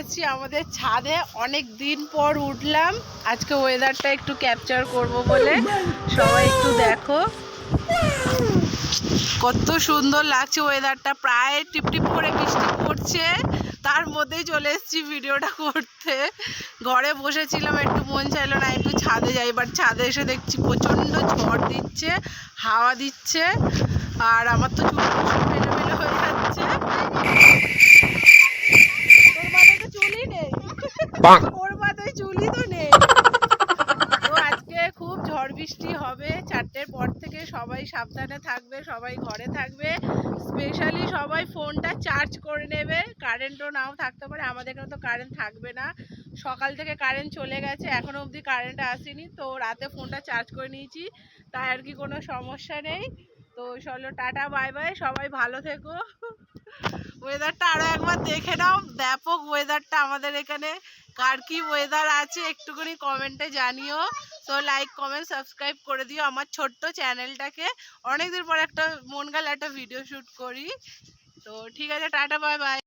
এসেছি আমাদের ছাদে, অনেক দিন পর উঠলাম। আজকে ওয়েদারটা একটু ক্যাপচার করব বলে। সবাই একটু দেখো কত সুন্দর লাগছে ওয়েদারটা। প্রায় টিপটিপ করে বৃষ্টি পড়ছে, তার মধ্যেই চলে এসেছি ভিডিওটা করতে। ঘরে বসেছিলাম, একটু মন চাইলো না একটু ছাদে যাই, বাট ছাদে এসে দেখছি প্রচণ্ড ঝড় দিচ্ছে, হাওয়া দিচ্ছে, আর আমার তো চুল ফেলে ফেলে হয়ে যাচ্ছে। ওর মাথায় তো চুলই নেই, ওর মাথায় চুলই তো নেই। তো আজকে খুব ঝড় বৃষ্টি হবে, 4টের পর থেকে সবাই সাবধানে থাকবে, সবাই ঘরে থাকবে। স্পেশালি সবাই ফোনটা চার্জ করে নেবে, কারেন্টও নাও থাকতে পারে। আমাদের এখানে তো কারেন্ট থাকবে না, সকাল থেকে কারেন্ট চলে গেছে, এখনো অবধি কারেন্ট আসেনি। তো রাতে ফোনটা চার্জ করে নিয়েছি, তাই আর কি কোনো সমস্যা নেই। তো চলো, টাটা বাই বাই, সবাই ভালো থেকো। ওয়েদারটা আরো একবার দেখে নাও, ব্যাপক ওয়েদারটা আমাদের এখানে। কার কি ওয়েদার আছে একটুখানি কমেন্টে জানিও। তো লাইক কমেন্ট সাবস্ক্রাইব করে দিও আমার ছোট্ট চ্যানেলটাকে। অনেকদিন পর একটা মন গেল একটা ভিডিও শুট করি। তো ঠিক আছে, টাটা বাই বাই।